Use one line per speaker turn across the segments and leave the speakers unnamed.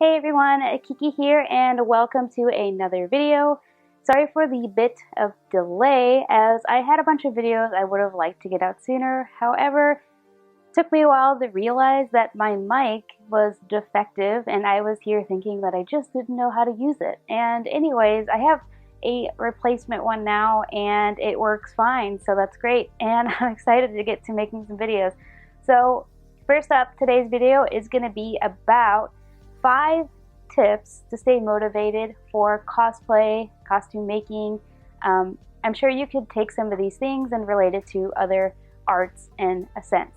Hey everyone, Kiki here and welcome to another video. Sorry for the bit of delay as I had a bunch of videos I would have liked to get out sooner. However, it took me a while to realize that my mic was defective and I was here thinking that I just didn't know how to use it. And anyways, I have a replacement one now and it works fine, so that's great. And I'm excited to get to making some videos. So first up, today's video is going to be about 5 tips to stay motivated for cosplay, costume making. I'm sure you could take some of these things and relate it to other arts in a sense.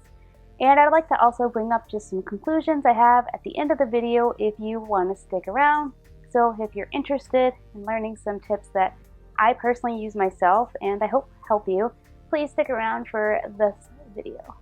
And I'd like to also bring up just some conclusions I have at the end of the video if you want to stick around. So if you're interested in learning some tips that I personally use myself and I hope help you, please stick around for this video.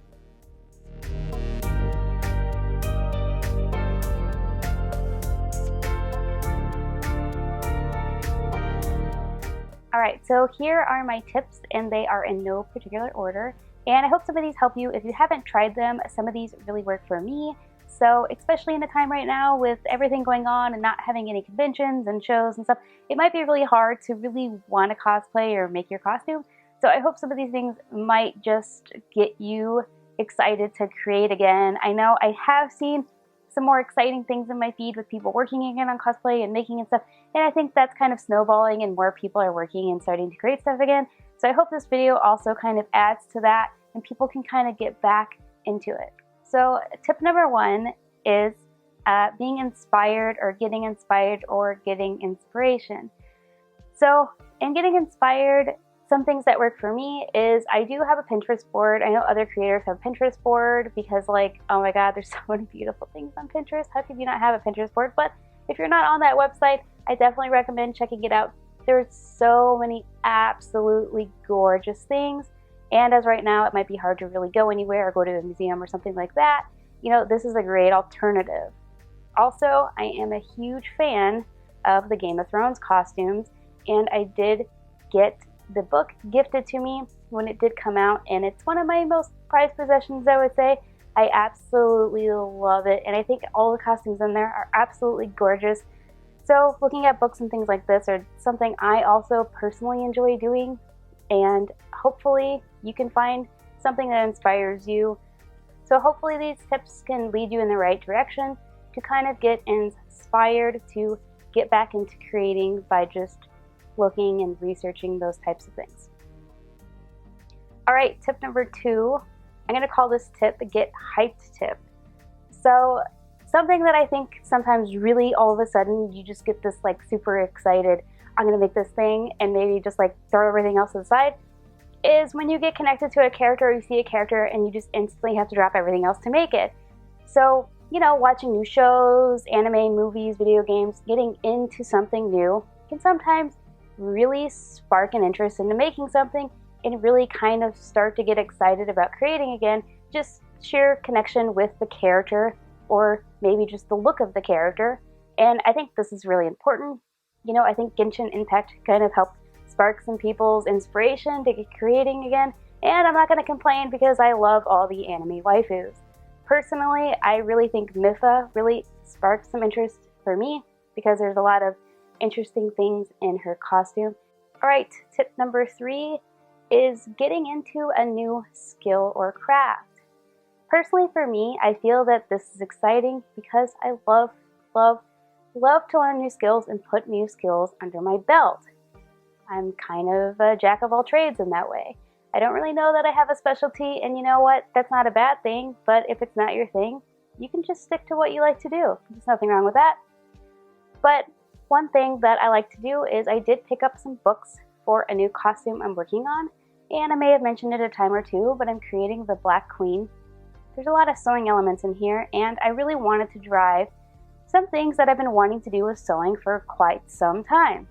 Alright, so here are my tips and they are in no particular order. And I hope some of these help you. If you haven't tried them, some of these really work for me. So especially in the time right now with everything going on and not having any conventions and shows and stuff, it might be really hard to really want to cosplay or make your costume. So I hope some of these things might just get you excited to create again. I know I have seen some more exciting things in my feed with people working again on cosplay and making and stuff, and I think that's kind of snowballing and more people are working and starting to create stuff again. So I hope this video also kind of adds to that and people can kind of get back into it. So tip number 1 is being inspired or getting inspiration. So in getting inspired, some things that work for me is I do have a Pinterest board. I know other creators have a Pinterest board because, like, oh my god, there's so many beautiful things on Pinterest. How could you not have a Pinterest board? But if you're not on that website, I definitely recommend checking it out. There's so many absolutely gorgeous things. And as right now, it might be hard to really go anywhere or go to a museum or something like that. You know, this is a great alternative. Also, I am a huge fan of the Game of Thrones costumes, and I did get the book gifted to me when it did come out, and it's one of my most prized possessions, I would say. I absolutely love it, and I think all the costumes in there are absolutely gorgeous. So looking at books and things like this are something I also personally enjoy doing, and hopefully you can find something that inspires you. So hopefully these tips can lead you in the right direction to kind of get inspired to get back into creating by just looking and researching those types of things. Alright, tip number 2, I'm going to call this tip the get hyped tip. So something that I think sometimes really all of a sudden you just get this like super excited, I'm going to make this thing, and maybe just like throw everything else aside, is when you get connected to a character or you see a character and you just instantly have to drop everything else to make it. So, you know, watching new shows, anime, movies, video games, getting into something new can sometimes really spark an interest into making something and really kind of start to get excited about creating again. Just sheer connection with the character or maybe just the look of the character. And I think this is really important. You know, I think Genshin Impact kind of helped spark some people's inspiration to get creating again. And I'm not going to complain because I love all the anime waifus. Personally, I really think Mipha really sparked some interest for me because there's a lot of interesting things in her costume. Alright, tip number 3 is getting into a new skill or craft. Personally for me, I feel that this is exciting because I love to learn new skills and put new skills under my belt. I'm kind of a jack of all trades in that way. I don't really know that I have a specialty, and you know what? That's not a bad thing, but if it's not your thing, you can just stick to what you like to do. There's nothing wrong with that. But one thing that I like to do is I did pick up some books for a new costume I'm working on, and I may have mentioned it a time or two, but I'm creating the Black Queen. There's a lot of sewing elements in here, and I really wanted to drive some things that I've been wanting to do with sewing for quite some time.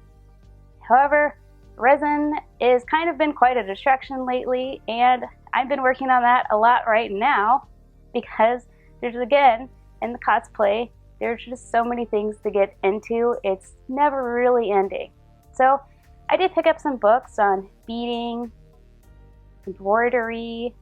However, resin is kind of been quite a distraction lately, and I've been working on that a lot right now because there's, again, in the cosplay, there's just so many things to get into. It's never really ending. So I did pick up some books on beading, embroidery,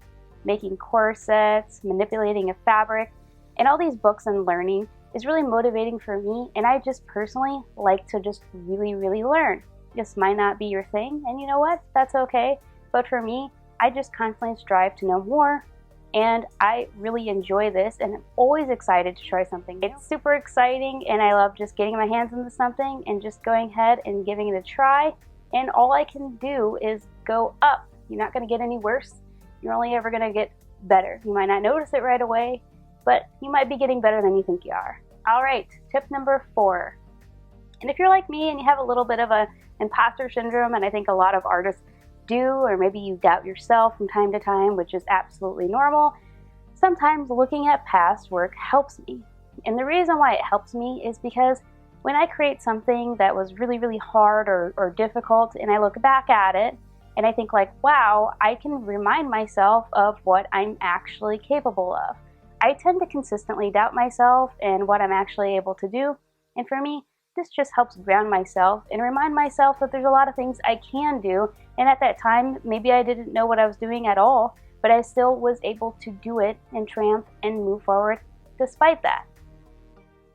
making corsets, manipulating a fabric, and all these books and learning is really motivating for me, and I just personally like to just really learn. This might not be your thing, and you know what? That's okay. But for me, I just constantly strive to know more, and I really enjoy this, and I'm always excited to try something new. It's super exciting, and I love just getting my hands into something and just going ahead and giving it a try, and all I can do is go up. You're not going to get any worse. You're only ever going to get better. You might not notice it right away, but you might be getting better than you think you are. All right, tip number 4. And if you're like me and you have a little bit of a imposter syndrome, and I think a lot of artists do, or maybe you doubt yourself from time to time, which is absolutely normal, sometimes looking at past work helps me. And the reason why it helps me is because when I create something that was really hard or difficult, and I look back at it and I think like, wow, I can remind myself of what I'm actually capable of. I tend to consistently doubt myself and what I'm actually able to do. And for me, this just helps ground myself and remind myself that there's a lot of things I can do. And at that time, maybe I didn't know what I was doing at all, but I still was able to do it and triumph and move forward despite that.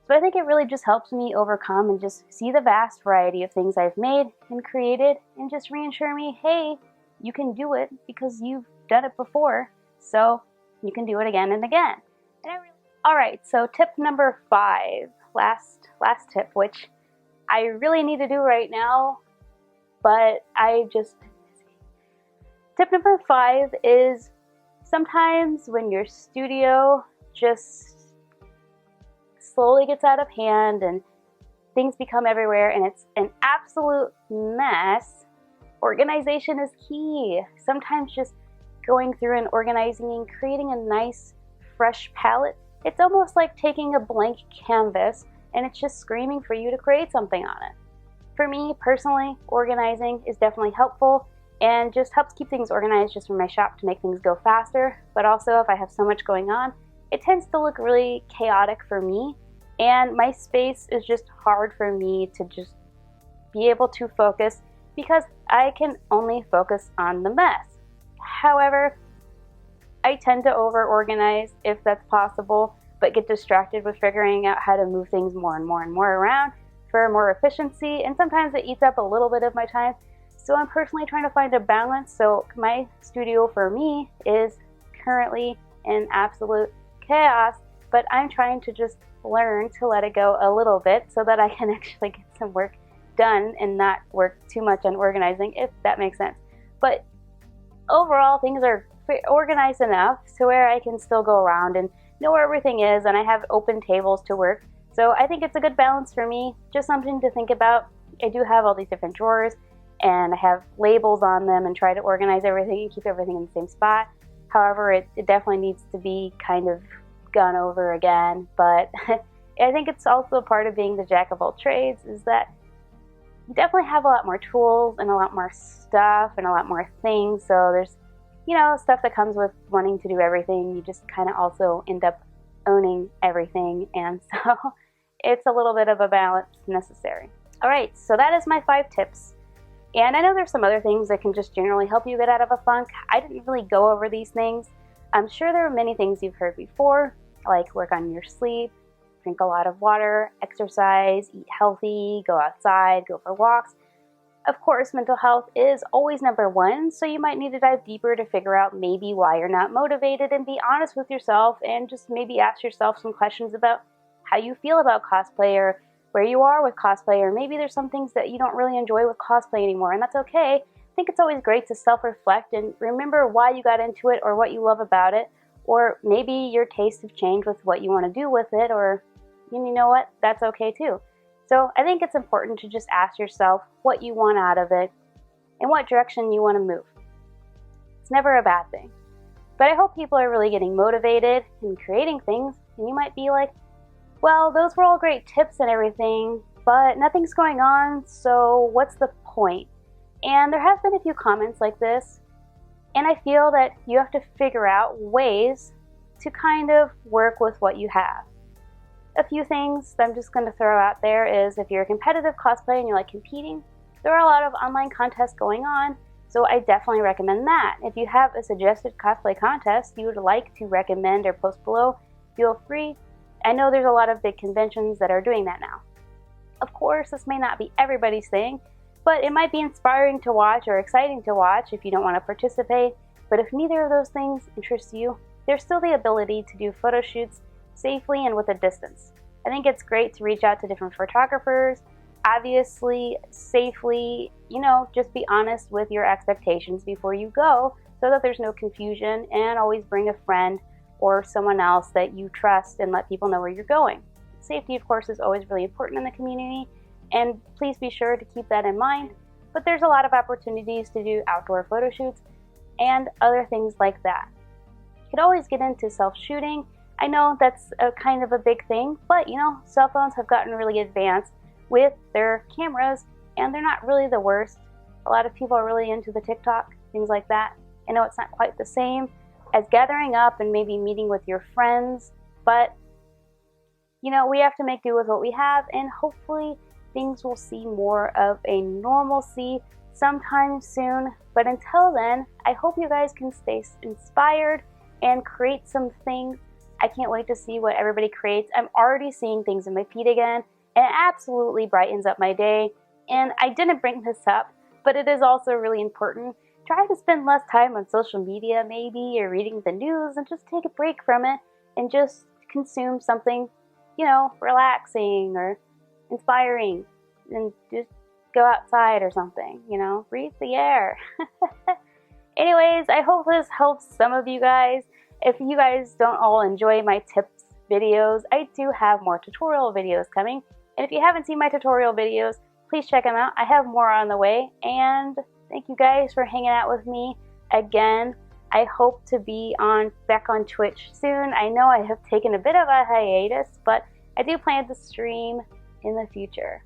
So I think it really just helps me overcome and just see the vast variety of things I've made and created, and just reassure me, hey, you can do it because you've done it before, so you can do it again and again. All right, so tip number 5, last tip, which I really need to do right now, but tip number 5 is sometimes when your studio just slowly gets out of hand and things become everywhere and it's an absolute mess, organization is key. Sometimes just going through and organizing and creating a nice fresh palette, it's almost like taking a blank canvas and it's just screaming for you to create something on it. For me personally, organizing is definitely helpful and just helps keep things organized just for my shop to make things go faster. But also if I have so much going on, it tends to look really chaotic for me, and my space is just hard for me to just be able to focus because I can only focus on the mess. However, I tend to over-organize if that's possible, but get distracted with figuring out how to move things more and more around for more efficiency, and sometimes it eats up a little bit of my time. So I'm personally trying to find a balance. So my studio for me is currently in absolute chaos, but I'm trying to just learn to let it go a little bit so that I can actually get some work done and not work too much on organizing, if that makes sense. But overall, things are organized enough to where I can still go around and know where everything is, and I have open tables to work. So I think it's a good balance for me, just something to think about. I do have all these different drawers and I have labels on them and try to organize everything and keep everything in the same spot. However, it definitely needs to be kind of gone over again, but I think it's also a part of being the jack of all trades is that you definitely have a lot more tools and a lot more stuff and a lot more things. So there's, stuff that comes with wanting to do everything. You just kind of also end up owning everything, and so it's a little bit of a balance necessary. All right, so that is my 5 tips. And I know there's some other things that can just generally help you get out of a funk. I didn't really go over these things. I'm sure there are many things you've heard before, like work on your sleep, drink a lot of water, exercise, eat healthy, go outside, go for walks. Of course, mental health is always number 1, so you might need to dive deeper to figure out maybe why you're not motivated, and be honest with yourself and just maybe ask yourself some questions about how you feel about cosplay or where you are with cosplay, or maybe there's some things that you don't really enjoy with cosplay anymore, and that's okay. I think it's always great to self-reflect and remember why you got into it or what you love about it, or maybe your tastes have changed with what you want to do with it, or you know what, that's okay too. So I think it's important to just ask yourself what you want out of it and what direction you want to move. It's never a bad thing. But I hope people are really getting motivated and creating things, and you might be like, well, those were all great tips and everything, but nothing's going on, so what's the point? And there have been a few comments like this, and I feel that you have to figure out ways to kind of work with what you have. A few things that I'm just going to throw out there is if you're a competitive cosplayer and you like competing, there are a lot of online contests going on, so I definitely recommend that. If you have a suggested cosplay contest you would like to recommend or post below, feel free. I know there's a lot of big conventions that are doing that now. Of course, this may not be everybody's thing, but it might be inspiring to watch or exciting to watch if you don't want to participate. But if neither of those things interest you, there's still the ability to do photo shoots safely and with a distance. I think it's great to reach out to different photographers, obviously, safely, just be honest with your expectations before you go so that there's no confusion, and always bring a friend or someone else that you trust and let people know where you're going. Safety, of course, is always really important in the community, and please be sure to keep that in mind. But there's a lot of opportunities to do outdoor photo shoots and other things like that. You could always get into self-shooting. I know that's a kind of a big thing, but cell phones have gotten really advanced with their cameras, and they're not really the worst. A lot of people are really into the TikTok, things like that. I know it's not quite the same as gathering up and maybe meeting with your friends, but we have to make do with what we have, and hopefully things will see more of a normalcy sometime soon. But until then, I hope you guys can stay inspired and create some things. I can't wait to see what everybody creates. I'm already seeing things in my feed again, and it absolutely brightens up my day. And I didn't bring this up, but it is also really important. Try to spend less time on social media maybe, or reading the news, and just take a break from it and just consume something, relaxing or inspiring, and just go outside or something, breathe the air. Anyways, I hope this helps some of you guys. If you guys don't all enjoy my tips videos, I do have more tutorial videos coming. And if you haven't seen my tutorial videos, please check them out. I have more on the way. And thank you guys for hanging out with me again. I hope to be back on Twitch soon. I know I have taken a bit of a hiatus, but I do plan to stream in the future.